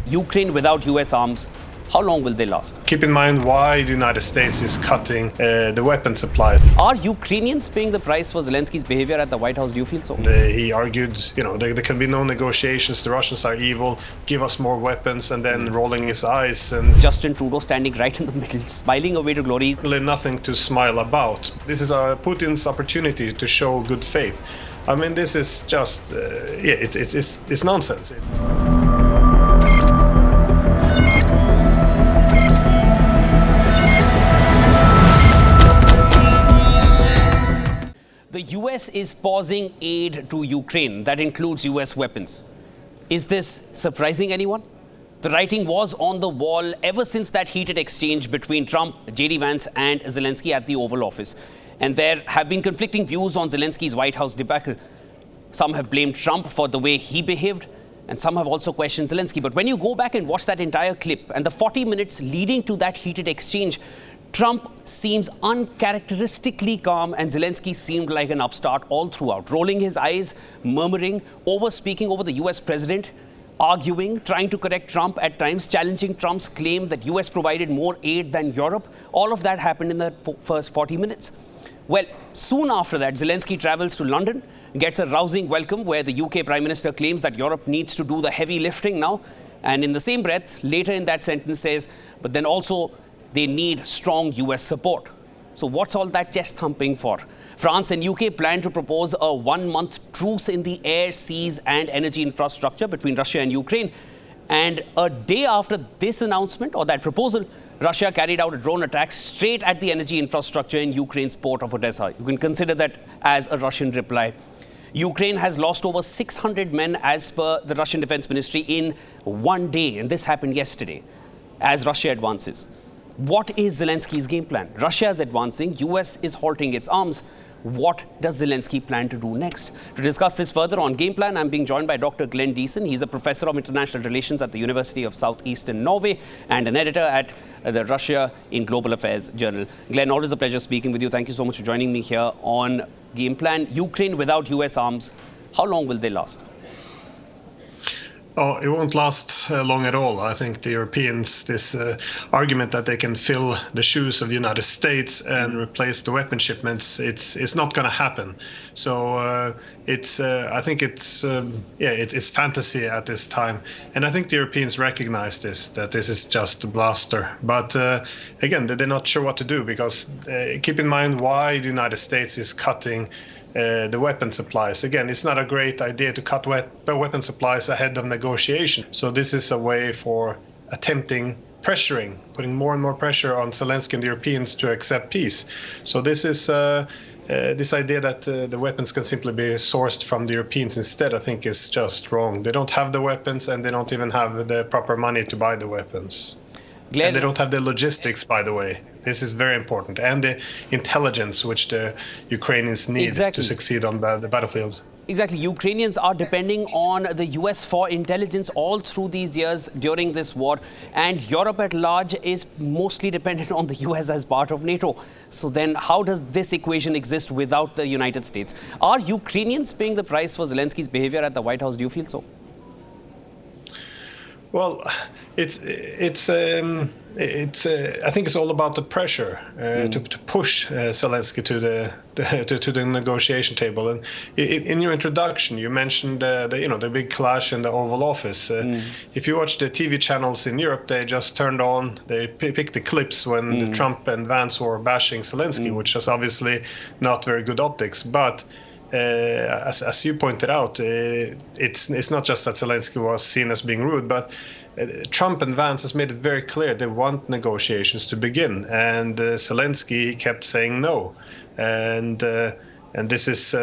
Ukraine without US arms, how long will they last? Keep in mind why the United States is cutting the weapon supply. Are Ukrainians paying the price for Zelensky's behavior at the White House? Do you feel so? He argued, there can be no negotiations, the Russians are evil, give us more weapons, and then rolling his eyes. And Justin Trudeau standing right in the middle, smiling away to glory. Really nothing to smile about. This is Putin's opportunity to show good faith. I mean, this is just, it's nonsense. The US is pausing aid to Ukraine. That includes US weapons. Is this surprising anyone? The writing was on the wall ever since that heated exchange between Trump, J.D. Vance and Zelensky at the Oval Office. And there have been conflicting views on Zelensky's White House debacle. Some have blamed Trump for the way he behaved, and some have also questioned Zelensky. But when you go back and watch that entire clip and the 40 minutes leading to that heated exchange, Trump seems uncharacteristically calm and Zelensky seemed like an upstart all throughout, rolling his eyes, murmuring, over-speaking over the US president, arguing, trying to correct Trump at times, challenging Trump's claim that US provided more aid than Europe. All of that happened in the first 40 minutes. Well, soon after that, Zelensky travels to London, gets a rousing welcome where the UK Prime Minister claims that Europe needs to do the heavy lifting now. And in the same breath, later in that sentence says, but then also they need strong US support. So what's all that chest thumping for? France and UK plan to propose a 1-month truce in the air, seas and energy infrastructure between Russia and Ukraine. And a day after this announcement or that proposal, Russia carried out a drone attack straight at the energy infrastructure in Ukraine's port of Odesa. You can consider that as a Russian reply. Ukraine has lost over 600 men as per the Russian Defense Ministry in one day. And this happened yesterday as Russia advances. What is Zelensky's game plan? Russia is advancing, US is halting its arms. What does Zelensky plan to do next? To discuss this further on Game Plan, I'm being joined by Dr. Glenn DIESEN. He's a professor of international relations at the University of Southeastern Norway and an editor at the Russia in Global Affairs journal. Glenn, always a pleasure speaking with you. Thank you so much for joining me here on Game Plan. Ukraine without US arms, how long will they last? Oh, it won't last long at all. I think the Europeans, this argument that they can fill the shoes of the United States and replace the weapon shipments, it's not going to happen. So I think it's fantasy at this time. And I think the Europeans recognize this, that this is just a bluster. But again, they're not sure what to do because keep in mind why the United States is cutting the weapon supplies. Again, it's not a great idea to cut weapon supplies ahead of negotiation. So this is a way for pressuring, putting more and more pressure on Zelensky and the Europeans to accept peace. So this is this idea that the weapons can simply be sourced from the Europeans instead, I think is just wrong. They don't have the weapons and they don't even have the proper money to buy the weapons. Glenn, and they don't have the logistics, by the way. This is very important. And the intelligence which the Ukrainians need to succeed on the battlefield. Exactly. Ukrainians are depending on the US for intelligence all through these years during this war. And Europe at large is mostly dependent on the US as part of NATO. So then how does this equation exist without the United States? Are Ukrainians paying the price for Zelensky's behavior at the White House? Do you feel so? Well, I think it's all about the pressure to push Zelensky to the negotiation table. And in your introduction, you mentioned the big clash in the Oval Office. If you watch the TV channels in Europe, they just turned on. They picked the clips when the Trump and Vance were bashing Zelensky, which was obviously not very good optics, but. As you pointed out, it's not just that Zelensky was seen as being rude, but Trump and Vance has made it very clear they want negotiations to begin, and Zelensky kept saying no, and this is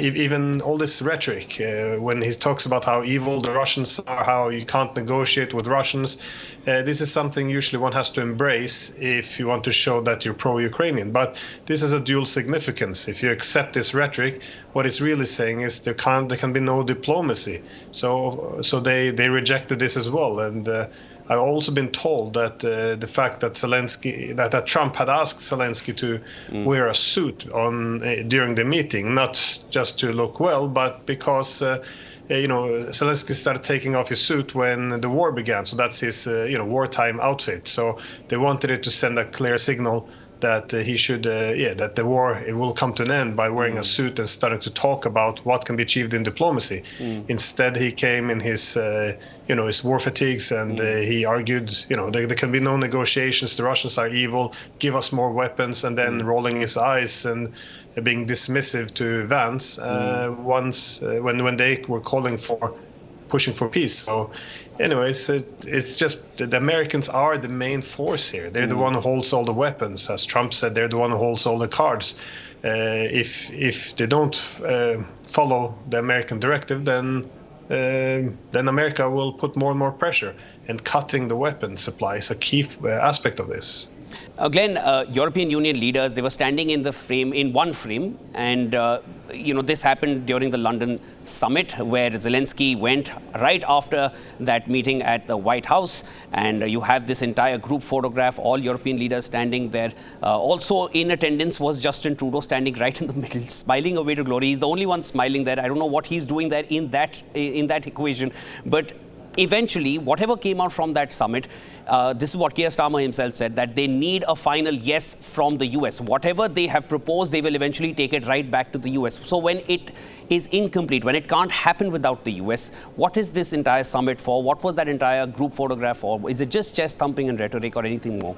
even all this rhetoric when he talks about how evil the Russians are, how you can't negotiate with Russians. This is something usually one has to embrace if you want to show that you're pro-Ukrainian. But this is a dual significance. If you accept this rhetoric, what it's really saying is there can be no diplomacy. So they rejected this as well. And I've also been told that the fact that that Trump had asked Zelensky to wear a suit during the meeting, not just to look well, but because Zelensky started taking off his suit when the war began. So that's his, wartime outfit. So they wanted it to send a clear signal that he should, that the war, it will come to an end by wearing a suit and starting to talk about what can be achieved in diplomacy. Instead, he came in his, his war fatigues, and he argued, there can be no negotiations. The Russians are evil. Give us more weapons, and then rolling his eyes and being dismissive to Vance when they were pushing for peace. So anyways, it's just the Americans are the main force here. They're the one who holds all the weapons. As Trump said, they're the one who holds all the cards. If they don't follow the American directive, then America will put more and more pressure. And cutting the weapon supply is a key aspect of this. Glenn, European Union leaders, they were standing in one frame, and this happened during the London summit, where Zelensky went right after that meeting at the White House, and you have this entire group photograph, all European leaders standing there. Also in attendance was Justin Trudeau, standing right in the middle, smiling away to glory. He's the only one smiling there. I don't know what he's doing there in that equation, but eventually, whatever came out from that summit, this is what Keir Starmer himself said, that they need a final yes from the US. Whatever they have proposed, they will eventually take it right back to the US. So when it is incomplete, when it can't happen without the US, what is this entire summit for? What was that entire group photograph for? Is it just chest thumping and rhetoric, or anything more?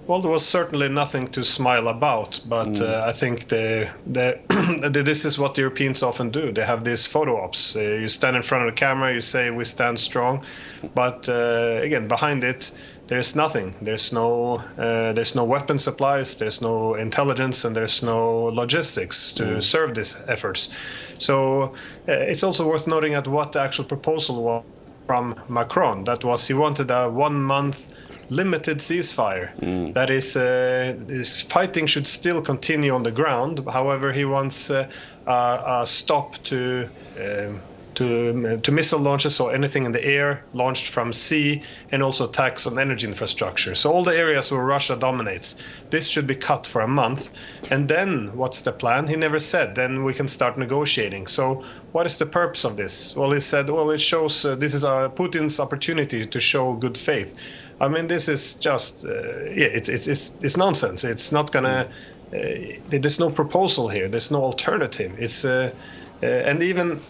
Well, there was certainly nothing to smile about, but I think this is what the Europeans often do. They have these photo ops. You stand in front of the camera, you say, we stand strong. But again, behind it, there's nothing. There's no weapon supplies, there's no intelligence, and there's no logistics to serve these efforts. So it's also worth noting at what the actual proposal was from Macron. That was, he wanted a 1 month limited ceasefire. That is, fighting should still continue on the ground. However, he wants a stop to missile launches, or anything in the air launched from sea, and also attacks on energy infrastructure. So all the areas where Russia dominates, this should be cut for a month. And then what's the plan? He never said. Then we can start negotiating. So what is the purpose of this? Well, he said, well, it shows this is Putin's opportunity to show good faith. I mean, this is just, it's nonsense. It's not gonna, there's no proposal here. There's no alternative. It's, and even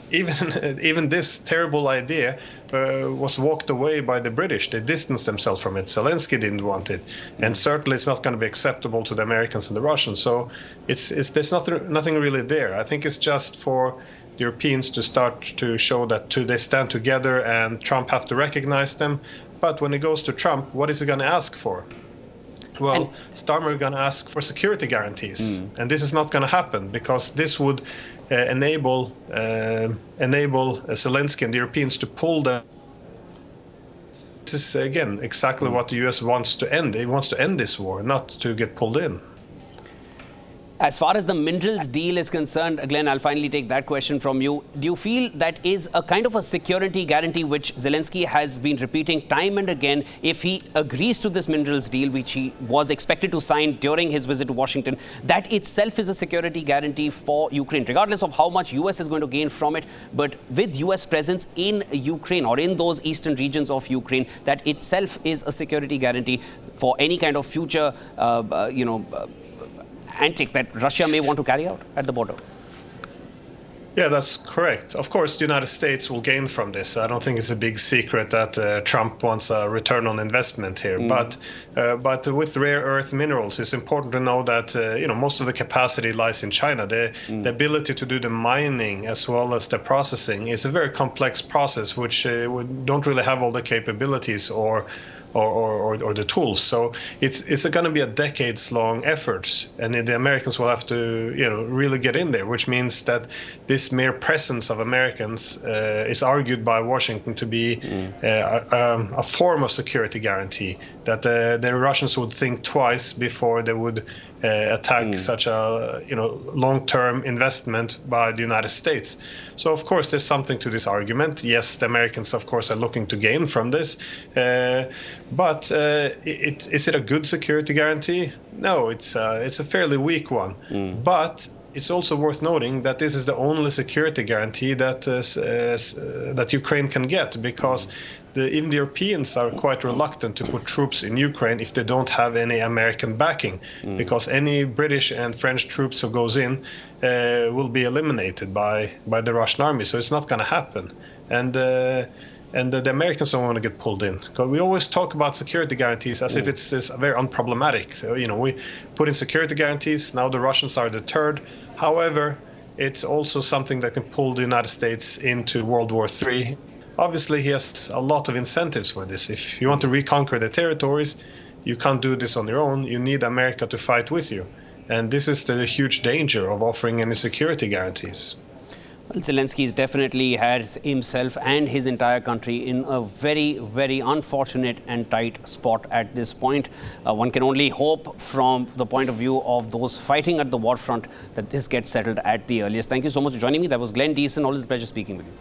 this terrible idea was walked away by the British. They distanced themselves from it. Zelensky didn't want it, and certainly it's not going to be acceptable to the Americans and the Russians. So there's nothing really there. I think it's just for the Europeans to start to show that they stand together, and Trump have to recognize them. But when it goes to Trump, what is he going to ask for? Well, Starmer is going to ask for security guarantees, and this is not going to happen, because this would enable Zelensky and the Europeans to pull the. This is again exactly what the US wants to end. It wants to end this war, not to get pulled in. As far as the minerals deal is concerned, Glenn, I'll finally take that question from you. Do you feel that is a kind of a security guarantee which Zelensky has been repeating time and again? If he agrees to this minerals deal, which he was expected to sign during his visit to Washington, that itself is a security guarantee for Ukraine, regardless of how much US is going to gain from it. But with US presence in Ukraine, or in those eastern regions of Ukraine, that itself is a security guarantee for any kind of future, antic that Russia may want to carry out at the border. Yeah, that's correct. Of course, the United States will gain from this. I don't think it's a big secret that Trump wants a return on investment here. But with rare earth minerals, it's important to know that most of the capacity lies in China. The ability to do the mining as well as the processing is a very complex process, which don't really have all the capabilities or the tools. So it's going to be a decades-long effort, and the Americans will have to really get in there, which means that this mere presence of Americans is argued by Washington to be a form of security guarantee, that the Russians would think twice before they would attack such a long-term investment by the United States. So of course there's something to this argument. Yes, the Americans of course are looking to gain from this, but is it a good security guarantee? No, it's a fairly weak one. But it's also worth noting that this is the only security guarantee that that Ukraine can get, because even the Europeans are quite reluctant to put troops in Ukraine if they don't have any American backing, because any British and French troops who goes in will be eliminated by the Russian army. So it's not going to happen. And the Americans don't want to get pulled in. Because we always talk about security guarantees as if it's very unproblematic. So, we put in security guarantees. Now the Russians are deterred. However, it's also something that can pull the United States into World War III. Obviously, he has a lot of incentives for this. If you want to reconquer the territories, you can't do this on your own. You need America to fight with you. And this is the huge danger of offering any security guarantees. Well, Zelensky definitely has himself and his entire country in a very, very unfortunate and tight spot at this point. One can only hope from the point of view of those fighting at the war front that this gets settled at the earliest. Thank you so much for joining me. That was Glenn DIESEN. Always a pleasure speaking with you.